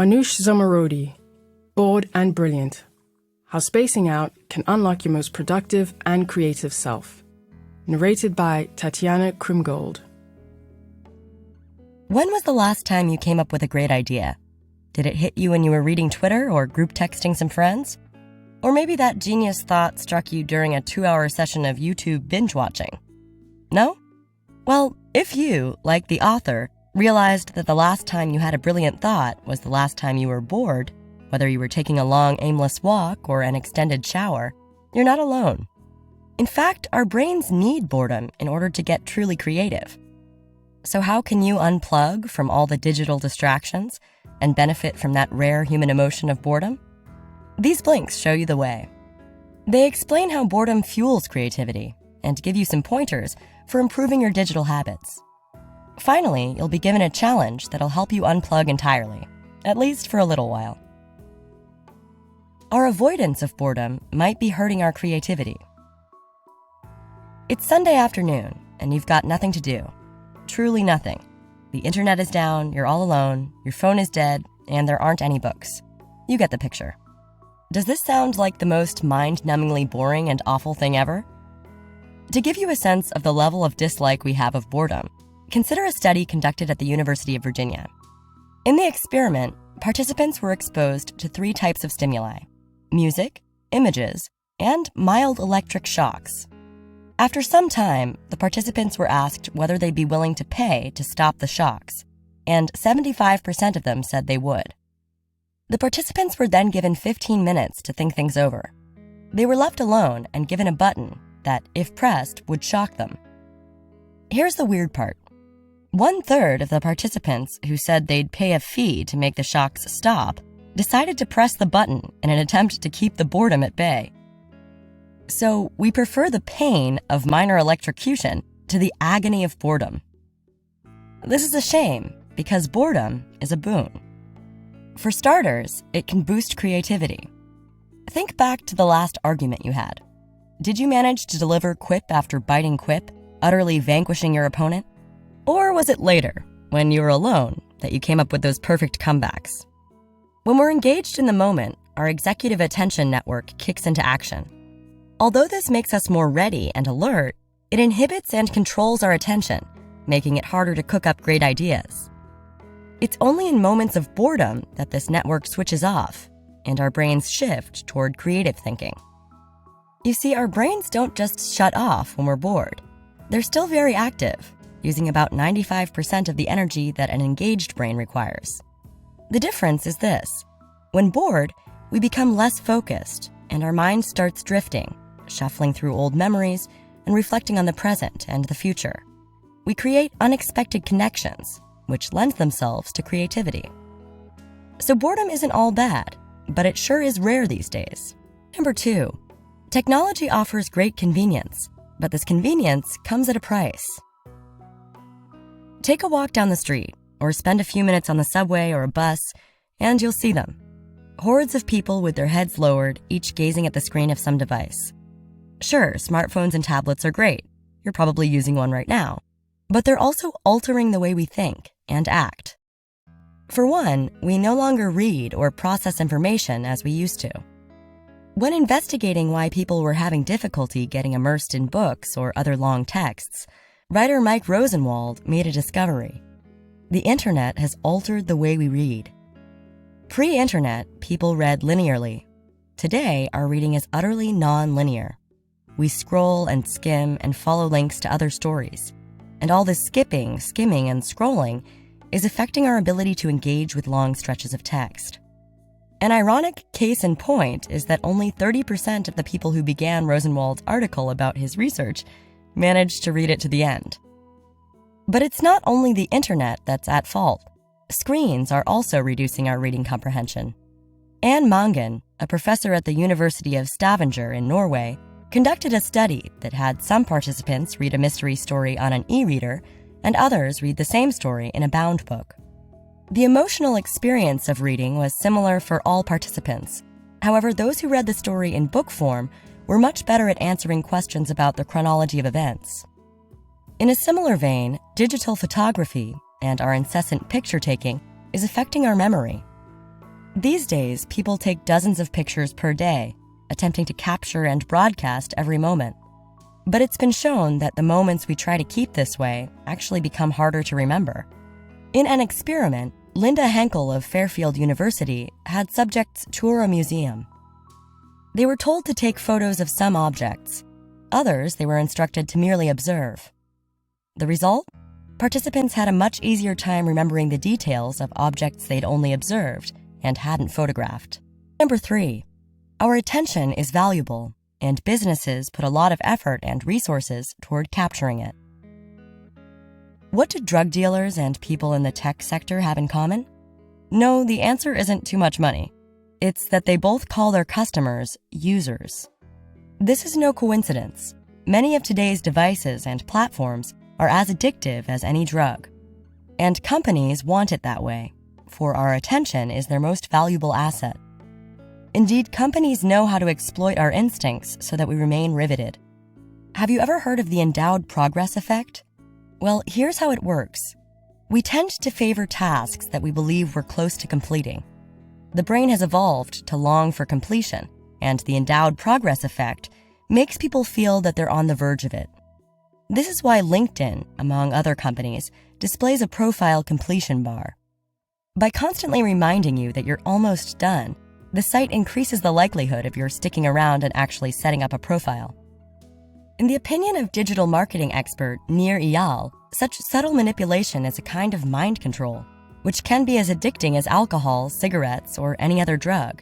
Manoush Zomorodi, Bored and Brilliant. How Spacing Out Can Unlock Your Most Productive and Creative Self. Narrated by Tatiana Krimgold. When was the last time you came up with a great idea? Did it hit you when you were reading Twitter or group texting some friends? Or maybe that genius thought struck you during a 2-hour session of YouTube binge watching? No? Well, if you, like the author, realized that the last time you had a brilliant thought was the last time you were bored, whether you were taking a long, aimless walk or an extended shower, you're not alone. In fact, our brains need boredom in order to get truly creative. So how can you unplug from all the digital distractions and benefit from that rare human emotion of boredom? These blinks show you the way. They explain how boredom fuels creativity and give you some pointers for improving your digital habits. Finally, you'll be given a challenge that'll help you unplug entirely, at least for a little while. Our avoidance of boredom might be hurting our creativity. It's Sunday afternoon, and you've got nothing to do. Truly nothing. The internet is down, you're all alone, your phone is dead, and there aren't any books. You get the picture. Does this sound like the most mind-numbingly boring and awful thing ever? To give you a sense of the level of dislike we have of boredom, consider a study conducted at the University of Virginia. In the experiment, participants were exposed to 3 types of stimuli: music, images, and mild electric shocks. After some time, the participants were asked whether they'd be willing to pay to stop the shocks, and 75% of them said they would. The participants were then given 15 minutes to think things over. They were left alone and given a button that, if pressed, would shock them. Here's the weird part. 1/3 of the participants who said they'd pay a fee to make the shocks stop decided to press the button in an attempt to keep the boredom at bay. So we prefer the pain of minor electrocution to the agony of boredom. This is a shame because boredom is a boon. For starters, it can boost creativity. Think back to the last argument you had. Did you manage to deliver quip after biting quip, utterly vanquishing your opponent? Or was it later, when you were alone, that you came up with those perfect comebacks? When we're engaged in the moment, our executive attention network kicks into action. Although this makes us more ready and alert, it inhibits and controls our attention, making it harder to cook up great ideas. It's only in moments of boredom that this network switches off and our brains shift toward creative thinking. You see, our brains don't just shut off when we're bored. They're still very active, using about 95% of the energy that an engaged brain requires. The difference is this. When bored, we become less focused and our mind starts drifting, shuffling through old memories and reflecting on the present and the future. We create unexpected connections, which lend themselves to creativity. So boredom isn't all bad, but it sure is rare these days. Number 2, technology offers great convenience, but this convenience comes at a price. Take a walk down the street, or spend a few minutes on the subway or a bus, and you'll see them. Hordes of people with their heads lowered, each gazing at the screen of some device. Sure, smartphones and tablets are great. You're probably using one right now. But they're also altering the way we think and act. For one, we no longer read or process information as we used to. When investigating why people were having difficulty getting immersed in books or other long texts, writer Mike Rosenwald made a discovery. The internet has altered the way we read. Pre-internet, people read linearly. Today, our reading is utterly non-linear. We scroll and skim and follow links to other stories. And all this skipping, skimming, and scrolling is affecting our ability to engage with long stretches of text. An ironic case in point is that only 30% of the people who began Rosenwald's article about his research managed to read it to the end. But it's not only the internet that's at fault. Screens are also reducing our reading comprehension. Anne Mangen, a professor at the University of Stavanger in Norway, conducted a study that had some participants read a mystery story on an e-reader and others read the same story in a bound book. The emotional experience of reading was similar for all participants. However, those who read the story in book form were much better at answering questions about the chronology of events. In a similar vein, digital photography and our incessant picture taking is affecting our memory. These days, people take dozens of pictures per day, attempting to capture and broadcast every moment. But it's been shown that the moments we try to keep this way actually become harder to remember. In an experiment, Linda Henkel of Fairfield University had subjects tour a museum. They were told to take photos of some objects. Others, they were instructed to merely observe. The result? Participants had a much easier time remembering the details of objects they'd only observed and hadn't photographed. Number 3, our attention is valuable, and businesses put a lot of effort and resources toward capturing it. What do drug dealers and people in the tech sector have in common? No, the answer isn't too much money. It's that they both call their customers users. This is no coincidence. Many of today's devices and platforms are as addictive as any drug. And companies want it that way, for our attention is their most valuable asset. Indeed, companies know how to exploit our instincts so that we remain riveted. Have you ever heard of the endowed progress effect? Well, here's how it works. We tend to favor tasks that we believe we're close to completing. The brain has evolved to long for completion, and the endowed progress effect makes people feel that they're on the verge of it. This is why LinkedIn, among other companies, displays a profile completion bar. By constantly reminding you that you're almost done, the site increases the likelihood of your sticking around and actually setting up a profile. In the opinion of digital marketing expert Nir Eyal, such subtle manipulation is a kind of mind control, which can be as addicting as alcohol, cigarettes, or any other drug.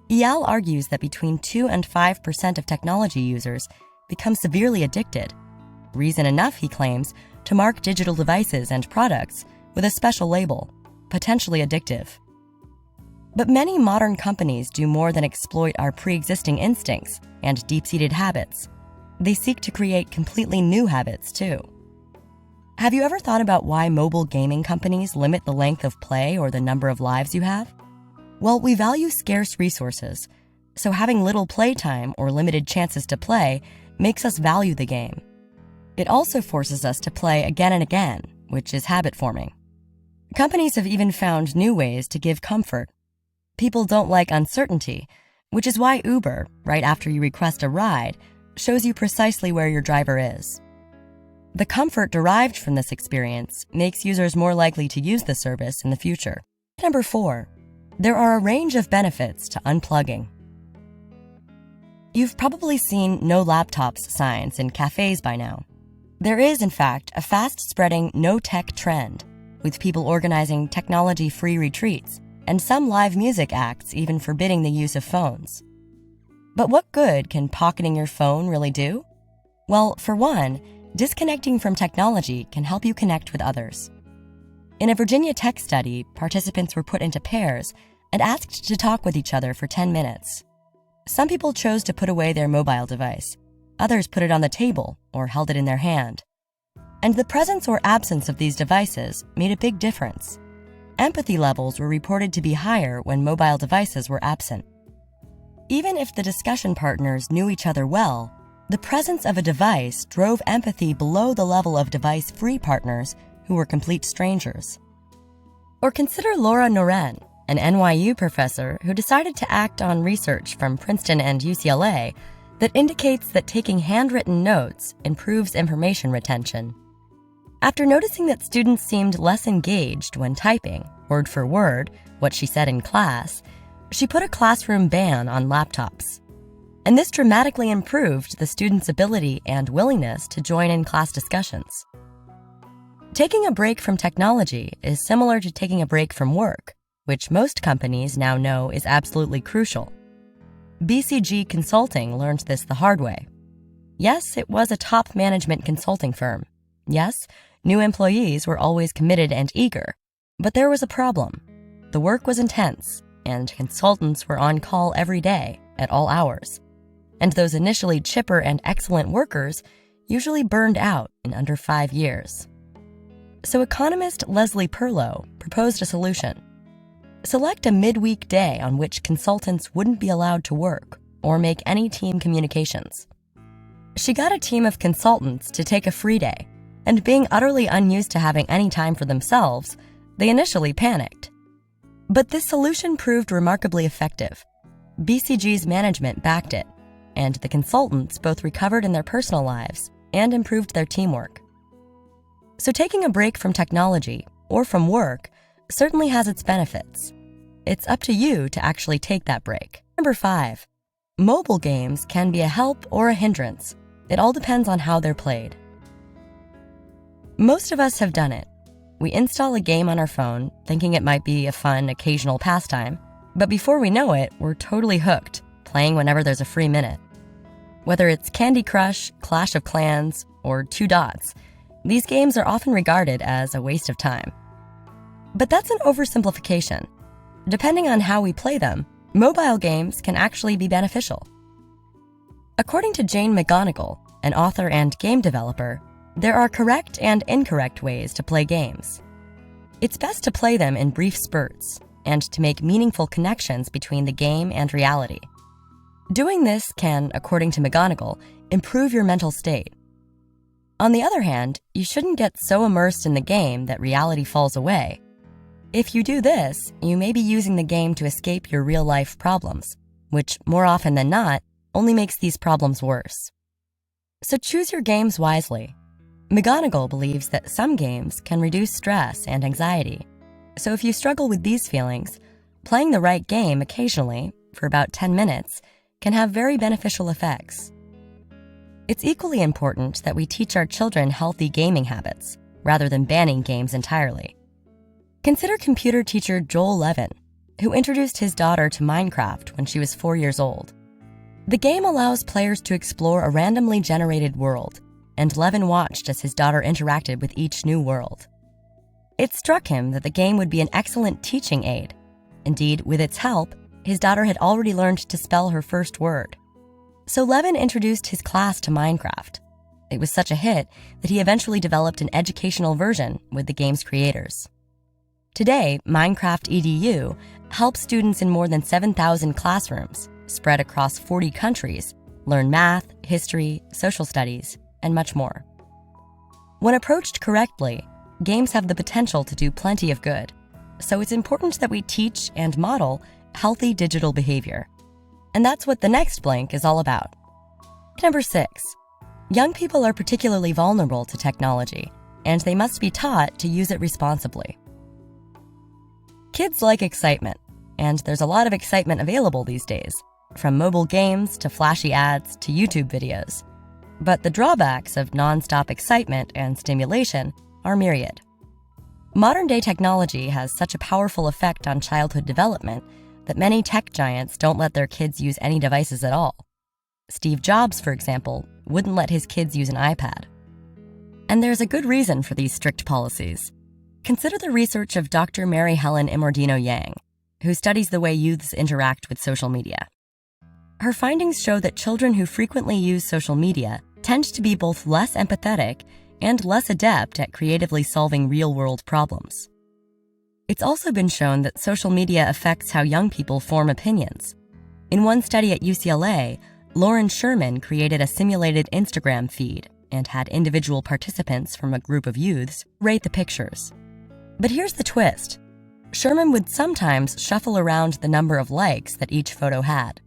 Eyal argues that between 2 and 5% of technology users become severely addicted. Reason enough, he claims, to mark digital devices and products with a special label, potentially addictive. But many modern companies do more than exploit our pre-existing instincts and deep-seated habits. They seek to create completely new habits, too. Have you ever thought about why mobile gaming companies limit the length of play or the number of lives you have? Well, we value scarce resources, so having little playtime or limited chances to play makes us value the game. It also forces us to play again and again, which is habit forming. Companies have even found new ways to give comfort. People don't like uncertainty, which is why Uber, right after you request a ride, shows you precisely where your driver is. The comfort derived from this experience makes users more likely to use the service in the future. Number 4, there are a range of benefits to unplugging. You've probably seen no laptops signs in cafes by now. There is, in fact, a fast-spreading no-tech trend, with people organizing technology-free retreats and some live music acts even forbidding the use of phones. But what good can pocketing your phone really do? Well, for one, disconnecting from technology can help you connect with others. In a Virginia Tech study, participants were put into pairs and asked to talk with each other for 10 minutes. Some people chose to put away their mobile device. Others put it on the table or held it in their hand. And the presence or absence of these devices made a big difference. Empathy levels were reported to be higher when mobile devices were absent. Even if the discussion partners knew each other well, the presence of a device drove empathy below the level of device-free partners who were complete strangers. Or consider Laura Noren, an NYU professor who decided to act on research from Princeton and UCLA that indicates that taking handwritten notes improves information retention. After noticing that students seemed less engaged when typing, word for word, what she said in class, she put a classroom ban on laptops. And this dramatically improved the students' ability and willingness to join in class discussions. Taking a break from technology is similar to taking a break from work, which most companies now know is absolutely crucial. BCG Consulting learned this the hard way. Yes, it was a top management consulting firm. Yes, new employees were always committed and eager, but there was a problem. The work was intense, and consultants were on call every day, at all hours. And those initially chipper and excellent workers usually burned out in under 5 years. So economist Leslie Perlow proposed a solution. Select a midweek day on which consultants wouldn't be allowed to work or make any team communications. She got a team of consultants to take a free day, and being utterly unused to having any time for themselves, they initially panicked. But this solution proved remarkably effective. BCG's management backed it, and the consultants both recovered in their personal lives and improved their teamwork. So taking a break from technology or from work certainly has its benefits. It's up to you to actually take that break. Number 5, mobile games can be a help or a hindrance. It all depends on how they're played. Most of us have done it. We install a game on our phone, thinking it might be a fun, occasional pastime, but before we know it, we're totally hooked, playing whenever there's a free minute. Whether it's Candy Crush, Clash of Clans, or Two Dots, these games are often regarded as a waste of time. But that's an oversimplification. Depending on how we play them, mobile games can actually be beneficial. According to Jane McGonigal, an author and game developer, there are correct and incorrect ways to play games. It's best to play them in brief spurts and to make meaningful connections between the game and reality. Doing this can, according to McGonigal, improve your mental state. On the other hand, you shouldn't get so immersed in the game that reality falls away. If you do this, you may be using the game to escape your real-life problems, which, more often than not, only makes these problems worse. So choose your games wisely. McGonigal believes that some games can reduce stress and anxiety. So if you struggle with these feelings, playing the right game occasionally, for about 10 minutes, can have very beneficial effects. It's equally important that we teach our children healthy gaming habits, rather than banning games entirely. Consider computer teacher Joel Levin, who introduced his daughter to Minecraft when she was 4 years old. The game allows players to explore a randomly generated world, and Levin watched as his daughter interacted with each new world. It struck him that the game would be an excellent teaching aid. Indeed, with its help, his daughter had already learned to spell her first word. So Levin introduced his class to Minecraft. It was such a hit that he eventually developed an educational version with the game's creators. Today, Minecraft EDU helps students in more than 7,000 classrooms, spread across 40 countries, learn math, history, social studies, and much more. When approached correctly, games have the potential to do plenty of good, so it's important that we teach and model healthy digital behavior. And that's what the next blank is all about. Number 6, young people are particularly vulnerable to technology, and they must be taught to use it responsibly. Kids like excitement, and there's a lot of excitement available these days, from mobile games to flashy ads to YouTube videos. But the drawbacks of non-stop excitement and stimulation are myriad. Modern-day technology has such a powerful effect on childhood development that many tech giants don't let their kids use any devices at all. Steve Jobs, for example, wouldn't let his kids use an iPad. And there's a good reason for these strict policies. Consider the research of Dr. Mary Helen Imordino Yang, who studies the way youths interact with social media. Her findings show that children who frequently use social media tend to be both less empathetic and less adept at creatively solving real-world problems. It's also been shown that social media affects how young people form opinions. In one study at UCLA, Lauren Sherman created a simulated Instagram feed and had individual participants from a group of youths rate the pictures. But here's the twist. Sherman would sometimes shuffle around the number of likes that each photo had.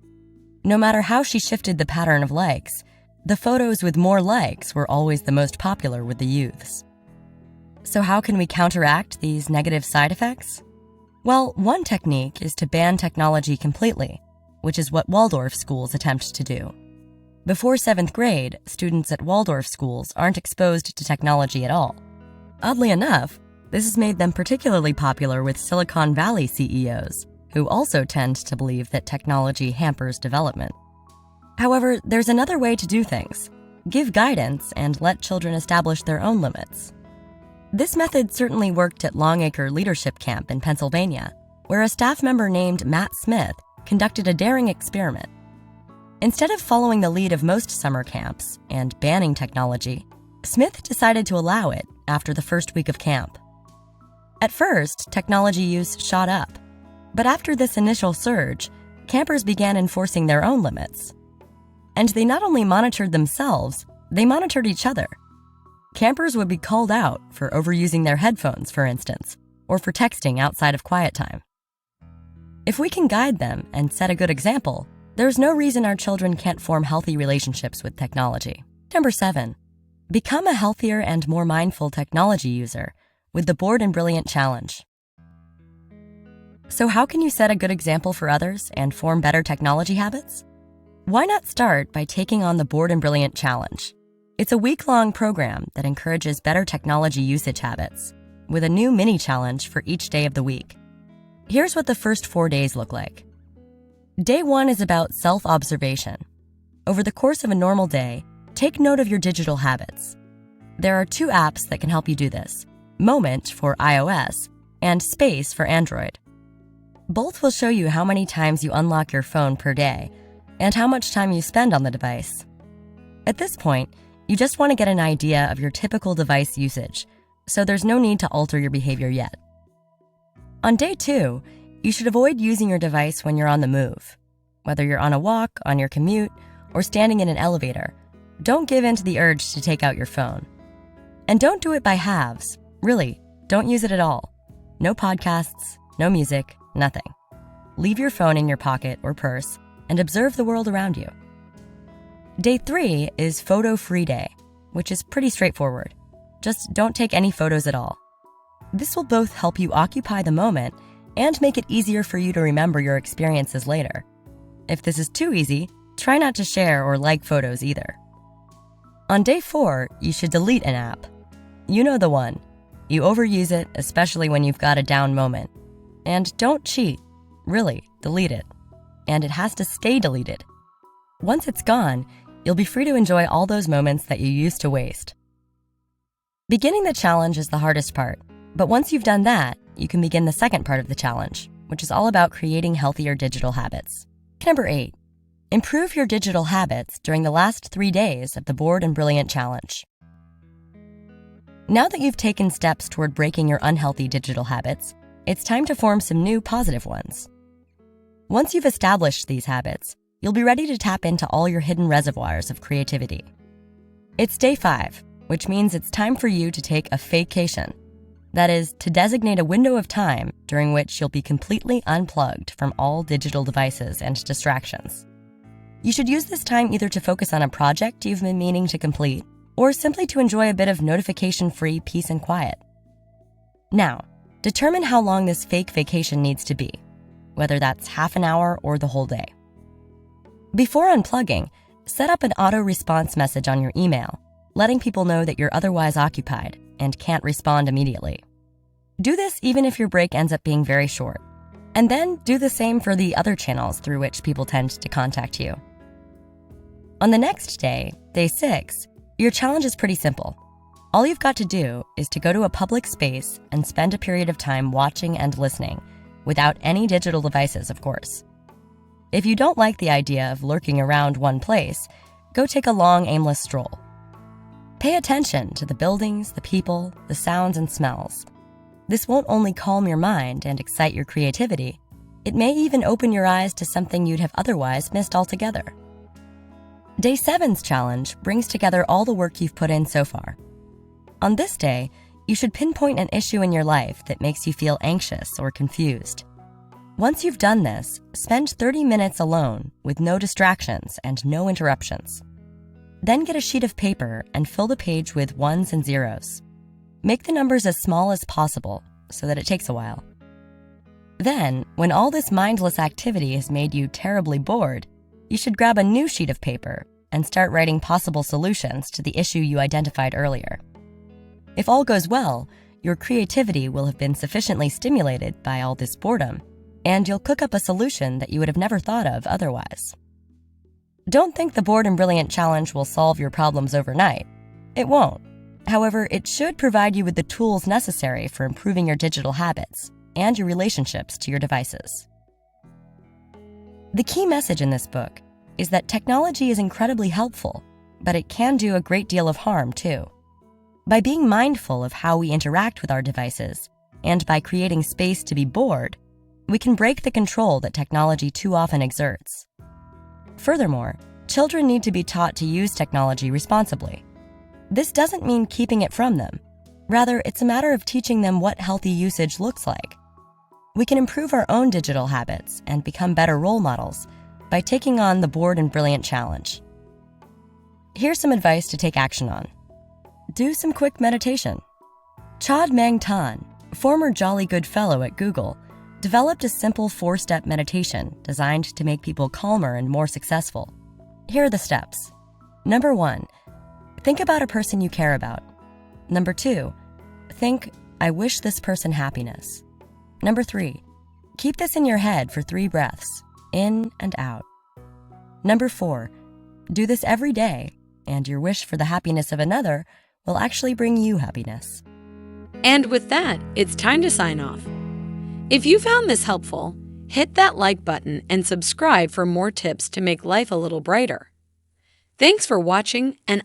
No matter how she shifted the pattern of likes, the photos with more likes were always the most popular with the youths. So how can we counteract these negative side effects? Well, one technique is to ban technology completely, which is what Waldorf schools attempt to do. Before 7th grade, students at Waldorf schools aren't exposed to technology at all. Oddly enough, this has made them particularly popular with Silicon Valley CEOs, who also tend to believe that technology hampers development. However, there's another way to do things. Give guidance and let children establish their own limits. This method certainly worked at Longacre Leadership Camp in Pennsylvania, where a staff member named Matt Smith conducted a daring experiment. Instead of following the lead of most summer camps and banning technology, Smith decided to allow it after the first week of camp. At first, technology use shot up, but after this initial surge, campers began enforcing their own limits. And they not only monitored themselves, they monitored each other. Campers would be called out for overusing their headphones, for instance, or for texting outside of quiet time. If we can guide them and set a good example, there's no reason our children can't form healthy relationships with technology. Number 7, become a healthier and more mindful technology user with the Bored and Brilliant Challenge. So how can you set a good example for others and form better technology habits? Why not start by taking on the Bored and Brilliant Challenge? It's a week-long program that encourages better technology usage habits, with a new mini challenge for each day of the week. Here's what the first 4 days look like. Day 1 is about self-observation. Over the course of a normal day, take note of your digital habits. There are 2 apps that can help you do this: Moment for iOS and Space for Android. Both will show you how many times you unlock your phone per day and how much time you spend on the device. At this point, you just want to get an idea of your typical device usage, so there's no need to alter your behavior yet. On day 2, you should avoid using your device when you're on the move. Whether you're on a walk, on your commute, or standing in an elevator, don't give in to the urge to take out your phone. And don't do it by halves. Really, don't use it at all. No podcasts, no music, nothing. Leave your phone in your pocket or purse and observe the world around you. Day 3 is photo-free day, which is pretty straightforward. Just don't take any photos at all. This will both help you occupy the moment and make it easier for you to remember your experiences later. If this is too easy, try not to share or like photos either. On day 4, you should delete an app. You know the one. You overuse it, especially when you've got a down moment. And don't cheat. Really, delete it. And it has to stay deleted. Once it's gone, you'll be free to enjoy all those moments that you used to waste. Beginning the challenge is the hardest part, but once you've done that, you can begin the second part of the challenge, which is all about creating healthier digital habits. Number 8, improve your digital habits during the last 3 days of the Bored and Brilliant Challenge. Now that you've taken steps toward breaking your unhealthy digital habits, it's time to form some new positive ones. Once you've established these habits, you'll be ready to tap into all your hidden reservoirs of creativity. It's day 5, which means it's time for you to take a vacation. That is, to designate a window of time during which you'll be completely unplugged from all digital devices and distractions. You should use this time either to focus on a project you've been meaning to complete, or simply to enjoy a bit of notification-free peace and quiet. Now, determine how long this fake vacation needs to be, whether that's half an hour or the whole day. Before unplugging, set up an auto-response message on your email, letting people know that you're otherwise occupied and can't respond immediately. Do this even if your break ends up being very short, and then do the same for the other channels through which people tend to contact you. On the next day, day 6, your challenge is pretty simple. All you've got to do is to go to a public space and spend a period of time watching and listening, without any digital devices, of course. If you don't like the idea of lurking around one place, go take a long, aimless stroll. Pay attention to the buildings, the people, the sounds and smells. This won't only calm your mind and excite your creativity, it may even open your eyes to something you'd have otherwise missed altogether. Day 7's challenge brings together all the work you've put in so far. On this day, you should pinpoint an issue in your life that makes you feel anxious or confused. Once you've done this, spend 30 minutes alone with no distractions and no interruptions. Then get a sheet of paper and fill the page with ones and zeros. Make the numbers as small as possible so that it takes a while. Then, when all this mindless activity has made you terribly bored, you should grab a new sheet of paper and start writing possible solutions to the issue you identified earlier. If all goes well, your creativity will have been sufficiently stimulated by all this boredom, and you'll cook up a solution that you would have never thought of otherwise. Don't think the Bored and Brilliant Challenge will solve your problems overnight. It won't. However, it should provide you with the tools necessary for improving your digital habits and your relationships to your devices. The key message in this book is that technology is incredibly helpful, but it can do a great deal of harm too. By being mindful of how we interact with our devices, and by creating space to be bored, we can break the control that technology too often exerts. Furthermore, children need to be taught to use technology responsibly. This doesn't mean keeping it from them. Rather, it's a matter of teaching them what healthy usage looks like. We can improve our own digital habits and become better role models by taking on the Bored and Brilliant Challenge. Here's some advice to take action on. Do some quick meditation. Chad Mang Tan, former Jolly Good Fellow at Google, developed a simple 4-step meditation designed to make people calmer and more successful. Here are the steps. Number 1, think about a person you care about. Number 2, think, I wish this person happiness. Number 3, keep this in your head for 3 breaths, in and out. Number 4, do this every day, and your wish for the happiness of another will actually bring you happiness. And with that, it's time to sign off. If you found this helpful, hit that like button and subscribe for more tips to make life a little brighter. Thanks for watching, and